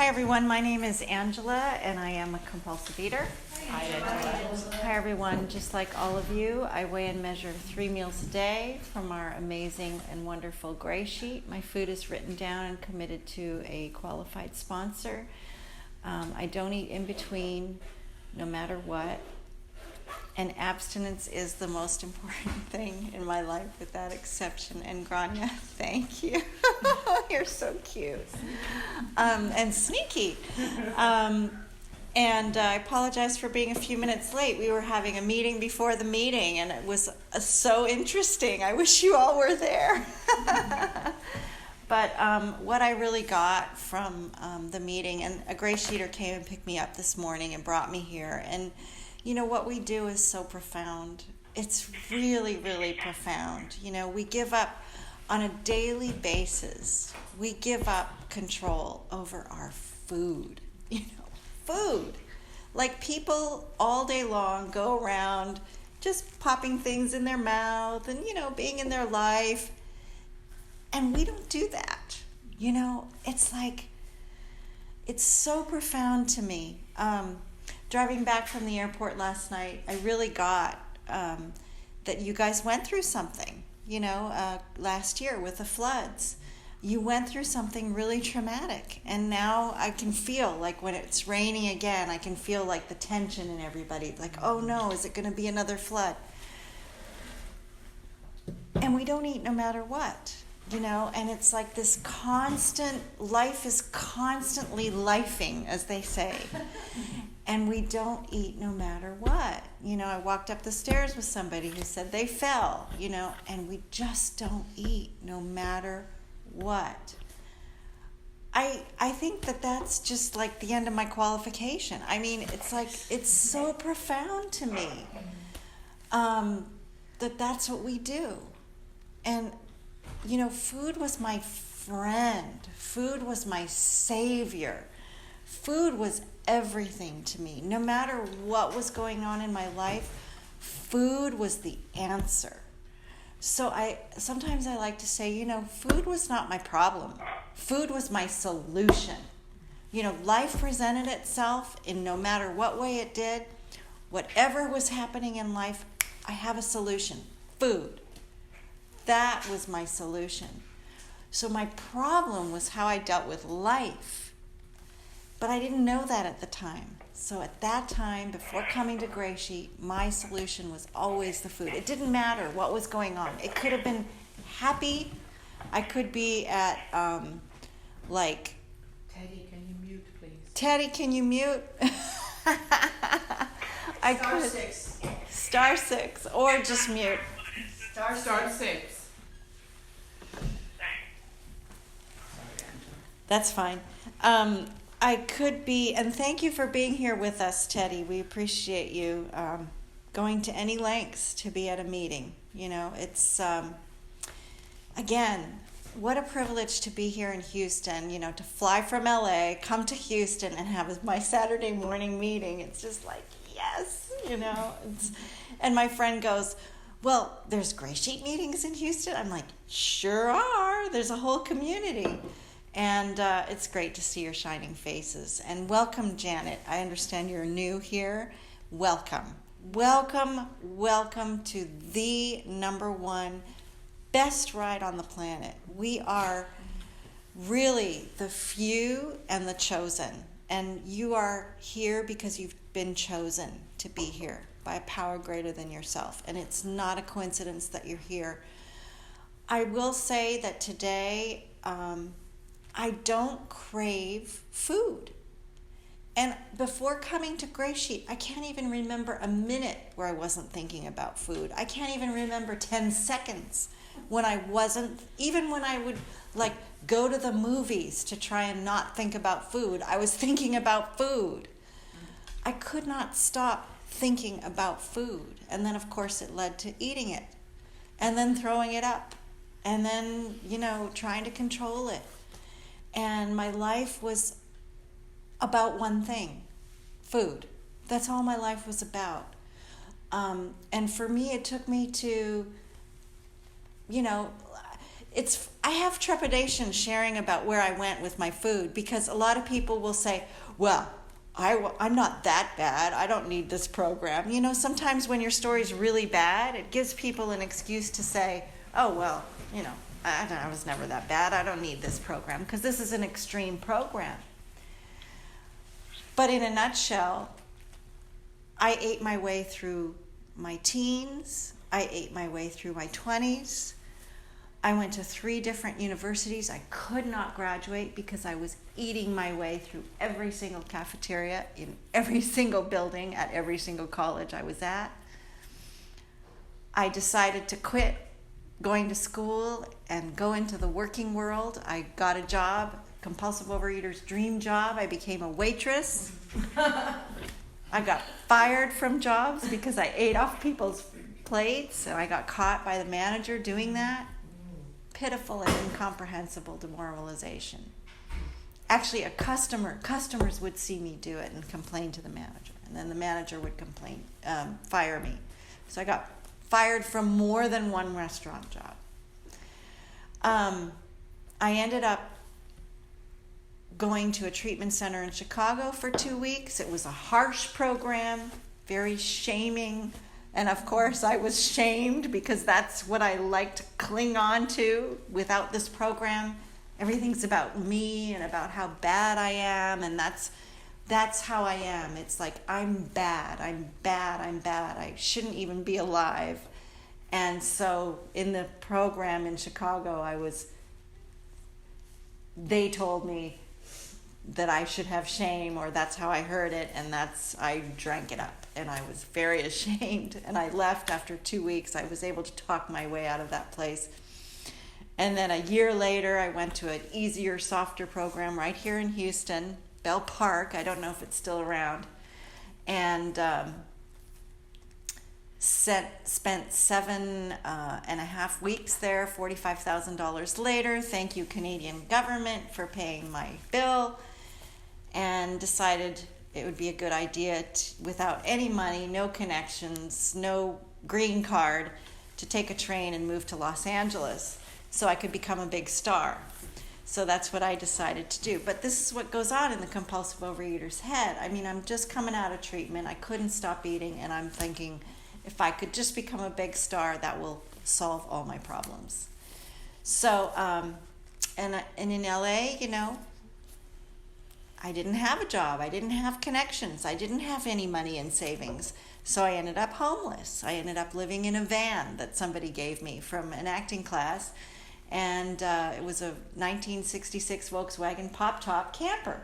everyone, my name is Angela and I am a compulsive eater. Hi, Angela. Hi everyone, just like all of you, I weigh and measure 3 meals a day from our amazing and wonderful Grey Sheet. My food is written down and committed to a qualified sponsor. I don't eat in between, no matter what. And abstinence is the most important thing in my life, with that exception. And Grania, thank you. You're so cute. And sneaky. And I apologize for being a few minutes late. We were having a meeting before the meeting, and it was so interesting. I wish you all were there. But what I really got from the meeting, and a GreySheeter came and picked me up this morning and brought me here, and you know, what we do is so profound. It's really, really profound. You know, we give up on a daily basis. We give up control over our food. You know, food. Like, people all day long go around just popping things in their mouth and, you know, being in their life. And we don't do that. You know, it's like, it's so profound to me. Driving back from the airport last night, I really got that you guys went through something, you know, last year with the floods. You went through something really traumatic, and now I can feel like when it's raining again, I can feel like the tension in everybody, like, oh no, is it going to be another flood? And we don't eat no matter what, you know, and it's like this constant, life is constantly lifing, as they say. And we don't eat no matter what. You know, I walked up the stairs with somebody who said they fell, you know, and we just don't eat no matter what. I think that that's just like the end of my qualification. I mean, it's like, it's so profound to me that that's what we do. And, you know, food was my friend. Food was my savior. Food was everything to me. No matter what was going on in my life, food was the answer. So sometimes I like to say, you know, food was not my problem. Food was my solution. You know, life presented itself in no matter what way it did. Whatever was happening in life, I have a solution. Food. That was my solution. So my problem was how I dealt with life. But I didn't know that at the time. So at that time, before coming to Grey Sheet, my solution was always the food. It didn't matter what was going on. It could have been happy. I could be at, like... Teddy, can you mute, please? Teddy, can you mute? Star 6. Star 6, or just mute. Star 6. That's fine. I could be, and thank you for being here with us, Teddy. We appreciate you going to any lengths to be at a meeting. You know, it's, again, what a privilege to be here in Houston, you know, to fly from LA, come to Houston and have my Saturday morning meeting. It's just like, yes, you know. And my friend goes, well, there's Grey Sheet meetings in Houston? I'm like, sure are. There's a whole community. And it's great to see your shining faces. And welcome, Janet. I understand you're new here. Welcome. Welcome, welcome to the #1 best ride on the planet. We are really the few and the chosen. And you are here because you've been chosen to be here by a power greater than yourself. And it's not a coincidence that you're here. I will say that today... I don't crave food. And before coming to Grey Sheet, I can't even remember a minute where I wasn't thinking about food. I can't even remember 10 seconds when I wasn't, even when I would like go to the movies to try and not think about food, I was thinking about food. I could not stop thinking about food. And then of course it led to eating it and then throwing it up and then, you know, trying to control it. And my life was about one thing, food. That's all my life was about. And for me, it took me to, you know, I have trepidation sharing about where I went with my food, because a lot of people will say, well, I'm not that bad. I don't need this program. You know, sometimes when your story's really bad, it gives people an excuse to say, oh, well, you know, I was never that bad. I don't need this program, because this is an extreme program. But in a nutshell, I ate my way through my teens. I ate my way through my 20s. I went to 3 different universities. I could not graduate because I was eating my way through every single cafeteria in every single building at every single college I was at. I decided to quit going to school and go into the working world. I got a job, compulsive overeater's dream job. I became a waitress. I got fired from jobs because I ate off people's plates, and I got caught by the manager doing that. Pitiful and incomprehensible demoralization. Actually, customers would see me do it and complain to the manager, and then the manager would fire me. So I got fired from more than one restaurant job. I ended up going to a treatment center in Chicago for 2 weeks. It was a harsh program, very shaming. And of course, I was shamed because that's what I like to cling on to without this program. Everything's about me and about how bad I am, and that's how I am. It's like, I'm bad. I shouldn't even be alive. And so in the program in Chicago, they told me that I should have shame, or that's how I heard it, and I drank it up. And I was very ashamed, and I left after 2 weeks. I was able to talk my way out of that place. And then a year later, I went to an easier, softer program right here in Houston, Bell Park. I don't know if it's still around. And spent 7.5 weeks there, $45,000 later. Thank you, Canadian government, for paying my bill. And decided it would be a good idea without any money, no connections, no green card, to take a train and move to Los Angeles so I could become a big star. So that's what I decided to do. But this is what goes on in the compulsive overeater's head. I mean, I'm just coming out of treatment. I couldn't stop eating, and I'm thinking, if I could just become a big star, that will solve all my problems. So, and in LA, you know, I didn't have a job. I didn't have connections. I didn't have any money in savings. So I ended up homeless. I ended up living in a van that somebody gave me from an acting class. And it was a 1966 Volkswagen pop-top camper.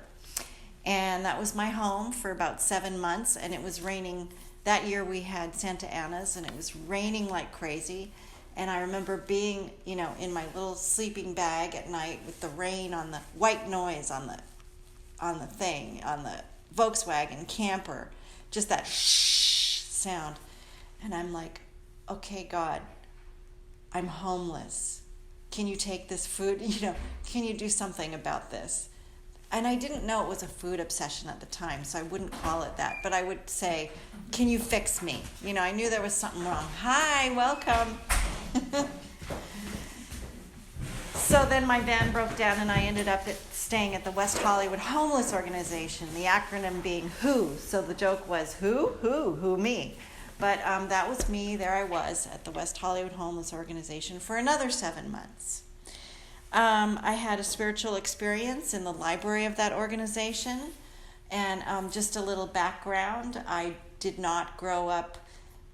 And that was my home for about 7 months. And it was raining. That year we had Santa Ana's, and it was raining like crazy. And I remember being, you know, in my little sleeping bag at night with the rain on the white noise on the Volkswagen camper, just that shh sound. And I'm like, okay, God, I'm homeless. Can you take this food? You know, can you do something about this? And I didn't know it was a food obsession at the time, so I wouldn't call it that. But I would say, can you fix me? You know, I knew there was something wrong. Hi, welcome. So then my van broke down, and I ended up staying at the West Hollywood Homeless Organization, the acronym being WHO. So the joke was, who, me. But that was me. There I was at the West Hollywood Homeless Organization for another 7 months. I had a spiritual experience in the library of that organization. And just a little background, I did not grow up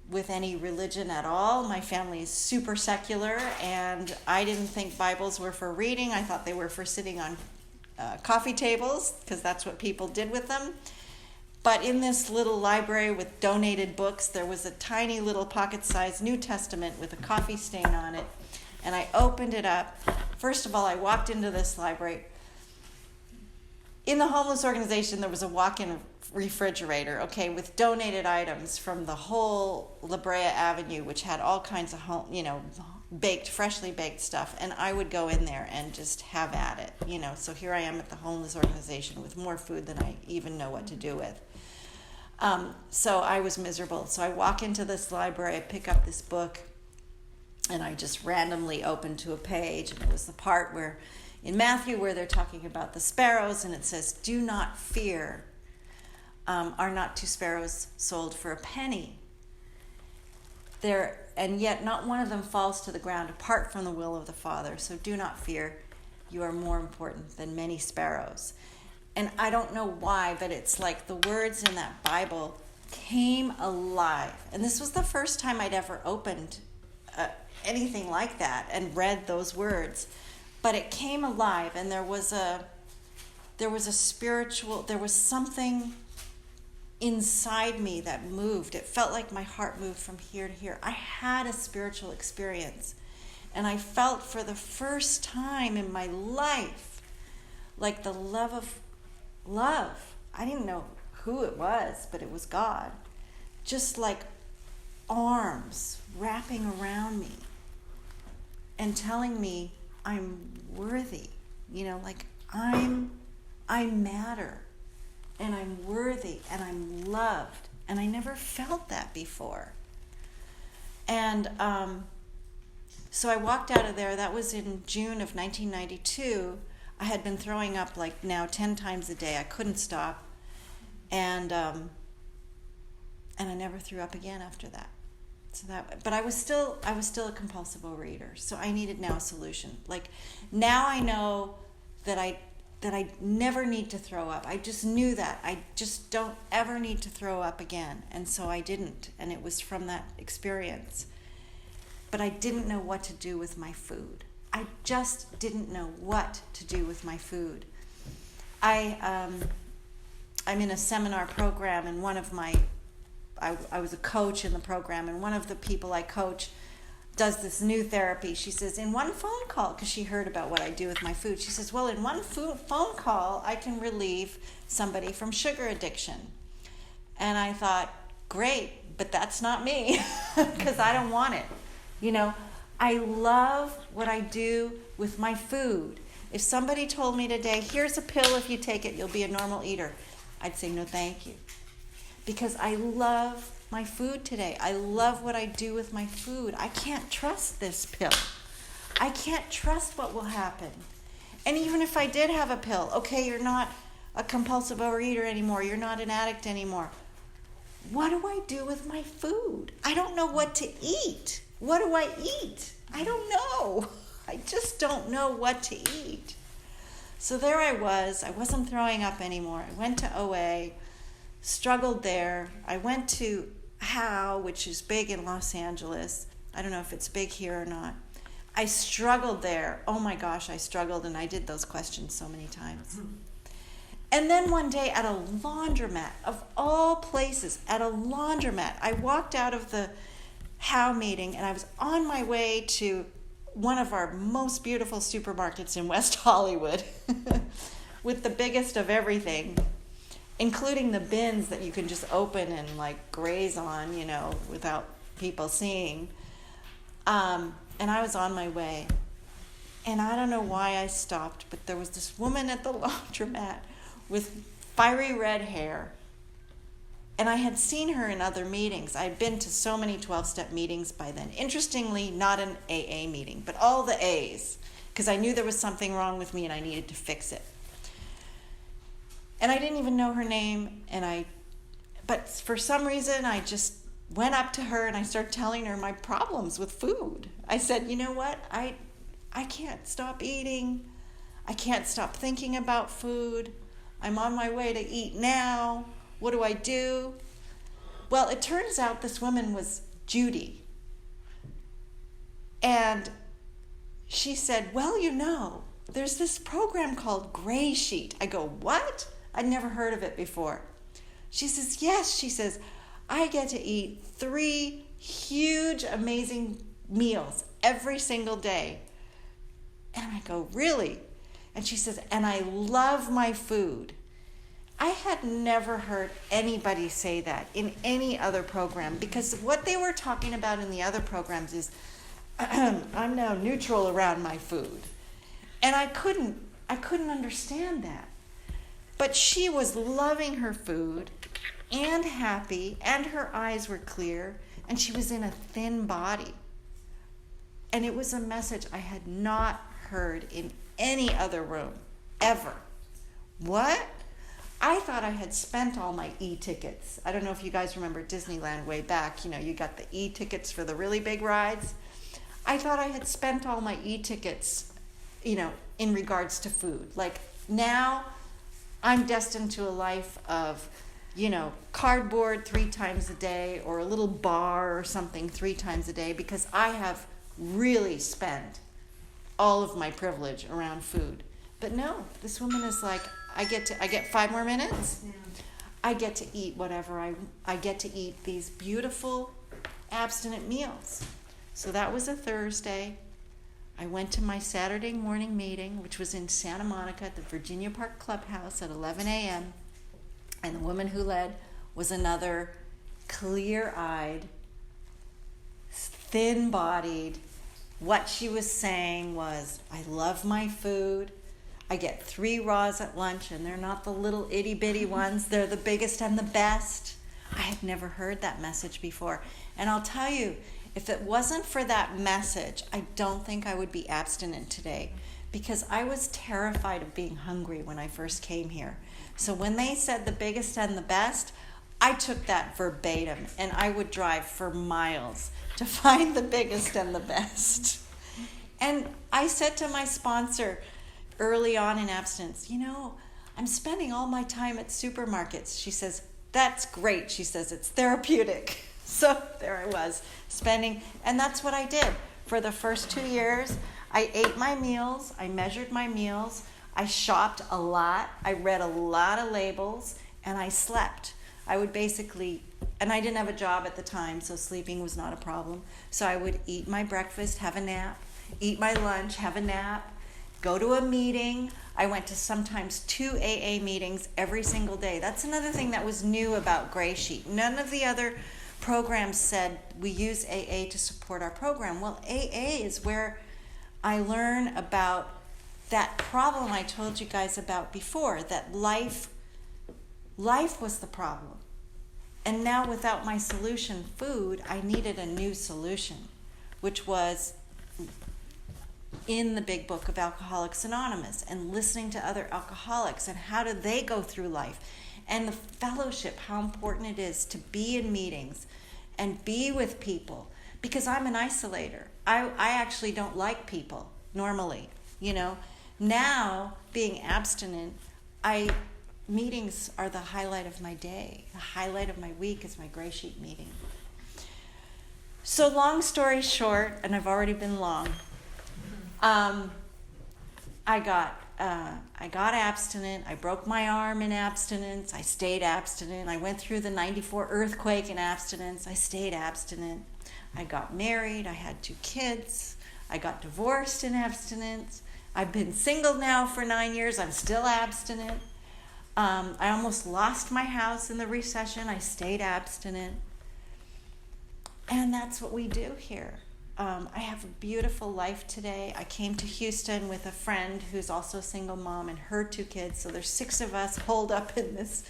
with any religion at all. My family is super secular, and I didn't think Bibles were for reading. I thought they were for sitting on coffee tables, because that's what people did with them. But in this little library with donated books, there was a tiny little pocket-sized New Testament with a coffee stain on it. And I opened it up. First of all, I walked into this library. In the homeless organization, there was a walk-in refrigerator, okay, with donated items from the whole La Brea Avenue, which had all kinds of freshly baked stuff. And I would go in there and just have at it, you know. So here I am at the homeless organization with more food than I even know what to do with. So I was miserable. So I walk into this library, I pick up this book, and I just randomly opened to a page, and it was the part where in Matthew where they're talking about the sparrows, and it says, "Do not fear. Are not 2 sparrows sold for a penny? And yet not one of them falls to the ground apart from the will of the Father. So do not fear. You are more important than many sparrows." And I don't know why, but it's like the words in that Bible came alive. And this was the first time I'd ever opened anything like that and read those words. But it came alive, and there was something inside me that moved. It felt like my heart moved from here to here. I had a spiritual experience, and I felt for the first time in my life like the love. I didn't know who it was, but it was God. Just like arms wrapping around me and telling me I'm worthy, like I matter, and I'm worthy, and I'm loved. And I never felt that before. And so I walked out of there. That was in June of 1992. I had been throwing up like now 10 times a day. I couldn't stop. And I never threw up again after that. But I was still a compulsive overeater. So I needed now a solution. Like now I know that I never need to throw up. I just knew that. I just don't ever need to throw up again. And so I didn't. And it was from that experience. But I didn't know what to do with my food. I just didn't know what to do with my food. I'm in a seminar program, and I was a coach in the program, and one of the people I coach does this new therapy. She says, in one phone call, because she heard about what I do with my food, she says, well, in one phone call, I can relieve somebody from sugar addiction. And I thought, great, but that's not me, because I don't want it. I love what I do with my food. If somebody told me today, here's a pill, if you take it, you'll be a normal eater, I'd say, no, thank you. Because I love my food today. I love what I do with my food. I can't trust this pill. I can't trust what will happen. And even if I did have a pill, okay, you're not a compulsive overeater anymore. You're not an addict anymore. What do I do with my food? I don't know what to eat. What do I eat? I don't know. I just don't know what to eat. So there I was. I wasn't throwing up anymore. I went to OA, struggled there. I went to HOW, which is big in Los Angeles. I don't know if it's big here or not. I struggled there. Oh my gosh, I struggled, and I did those questions so many times. And then one day at a laundromat, of all places, at a laundromat, I walked out of the HOW meeting, and I was on my way to one of our most beautiful supermarkets in West Hollywood with the biggest of everything, including the bins that you can just open and like graze on, without people seeing. And I was on my way. And I don't know why I stopped, but there was this woman at the laundromat with fiery red hair. And I had seen her in other meetings. I had been to so many 12-step meetings by then. Interestingly, not an AA meeting, but all the A's, because I knew there was something wrong with me and I needed to fix it. And I didn't even know her name, but for some reason I just went up to her and I started telling her my problems with food. I said, you know what? I can't stop eating. I can't stop thinking about food. I'm on my way to eat now. What do I do? Well, it turns out this woman was Judy. And she said, well, there's this program called GreySheet. I go, what? I'd never heard of it before. She says, yes. She says, I get to eat 3 huge, amazing meals every single day. And I go, really? And she says, and I love my food. I had never heard anybody say that in any other program, because what they were talking about in the other programs is I'm now neutral around my food. And I couldn't understand that. But she was loving her food and happy, and her eyes were clear, and she was in a thin body. And it was a message I had not heard in any other room, ever. What? I thought I had spent all my e-tickets. I don't know if you guys remember Disneyland way back. You know, you got the e-tickets for the really big rides. I thought I had spent all my e-tickets, you know, in regards to food. Like, now I'm destined to a life of, you know, cardboard 3 times a day, or a little bar or something 3 times a day, because I have really spent all of my privilege around food. But no, this woman is like, I get 5 more minutes. I get to eat whatever I get to eat these beautiful abstinent meals. So that was a Thursday. I went to my Saturday morning meeting, which was in Santa Monica at the Virginia Park Clubhouse at 11 a.m. And the woman who led was another clear-eyed, thin-bodied. What she was saying was, I love my food. I get 3 raws at lunch, and they're not the little itty-bitty ones. They're the biggest and the best. I had never heard that message before. And I'll tell you, if it wasn't for that message, I don't think I would be abstinent today, because I was terrified of being hungry when I first came here. So when they said the biggest and the best, I took that verbatim, and I would drive for miles to find the biggest and the best. And I said to my sponsor early on in abstinence, you know, I'm spending all my time at supermarkets. She says, that's great. She says, it's therapeutic. So there I was, spending, and that's what I did. For the first 2 years, I ate my meals, I measured my meals, I shopped a lot, I read a lot of labels, and I slept. I would basically, and I didn't have a job at the time, so sleeping was not a problem. So I would eat my breakfast, have a nap, eat my lunch, have a nap, go to a meeting. I went to sometimes 2 AA meetings every single day. That's another thing that was new about Grey Sheet. None of the other programs said we use AA to support our program. Well, AA is where I learn about that problem I told you guys about before, that life was the problem. And now without my solution, food, I needed a new solution, which was in the big book of Alcoholics Anonymous, and listening to other alcoholics and how do they go through life, and the fellowship, how important it is to be in meetings and be with people, because I'm an isolator. I actually don't like people normally, you know. Now, being abstinent, meetings are the highlight of my day. The highlight of my week is my Grey Sheet meeting. So long story short, and I've already been long, I got abstinent. I broke my arm in abstinence. I stayed abstinent. I went through the 94 earthquake in abstinence. I stayed abstinent. I got married. I had 2 kids. I got divorced in abstinence. I've been single now for 9 years. I'm still abstinent. I almost lost my house in the recession. I stayed abstinent. And that's what we do here. I have a beautiful life today. I came to Houston with a friend who's also a single mom and her 2 kids. So there's 6 of us holed up in this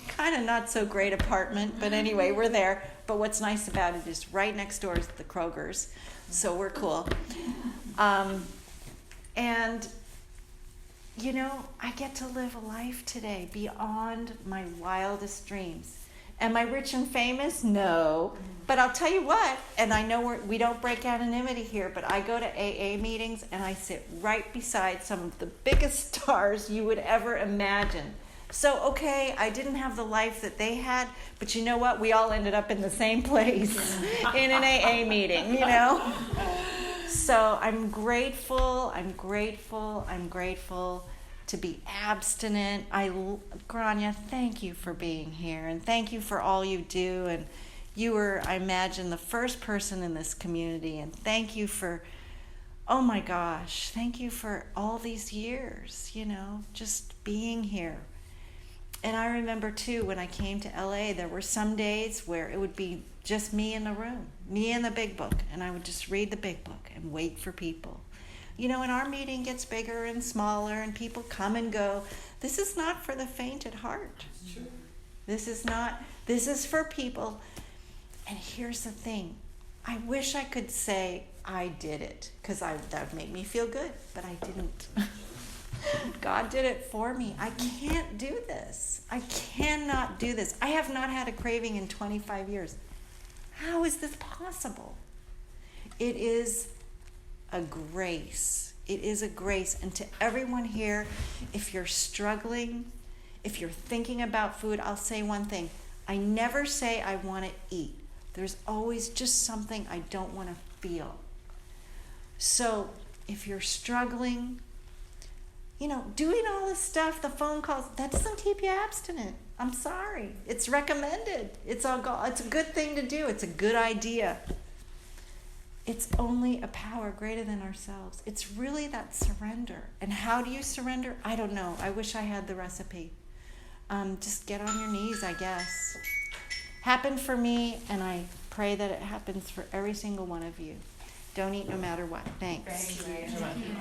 kind of not so great apartment. But anyway, we're there. But what's nice about it is right next door is the Kroger's. So we're cool. And, you know, I get to live a life today beyond my wildest dreams. Am I rich and famous? No. But I'll tell you what, and I know we don't break anonymity here, but I go to AA meetings and I sit right beside some of the biggest stars you would ever imagine. So, okay, I didn't have the life that they had, but you know what? We all ended up in the same place in an AA meeting, you know? So I'm grateful to be abstinent. Grania, thank you for being here, and thank you for all you do. And you were, I imagine, the first person in this community, and thank you for, oh my gosh, thank you for all these years, you know, just being here. And I remember too, when I came to LA, there were some days where it would be just me in the room, me and the big book, and I would just read the big book and wait for people. You know, and our meeting gets bigger and smaller, and people come and go. This is not for the faint at heart. Sure. This is for people. And here's the thing. I wish I could say, I did it because that would make me feel good, but I didn't. God did it for me. I can't do this. I cannot do this. I have not had a craving in 25 years. How is this possible? It is a grace. It is a grace. And to everyone here, if you're struggling, if you're thinking about food, I'll say one thing. I never say I want to eat. There's always just something I don't want to feel. So if you're struggling, doing all this stuff, the phone calls, that doesn't keep you abstinent. I'm sorry. It's recommended. It's a good thing to do. It's a good idea. It's only a power greater than ourselves. It's really that surrender. And how do you surrender? I don't know. I wish I had the recipe. Just get on your knees, I guess. Happened for me, and I pray that it happens for every single one of you. Don't eat no matter what. Thanks. Thank you.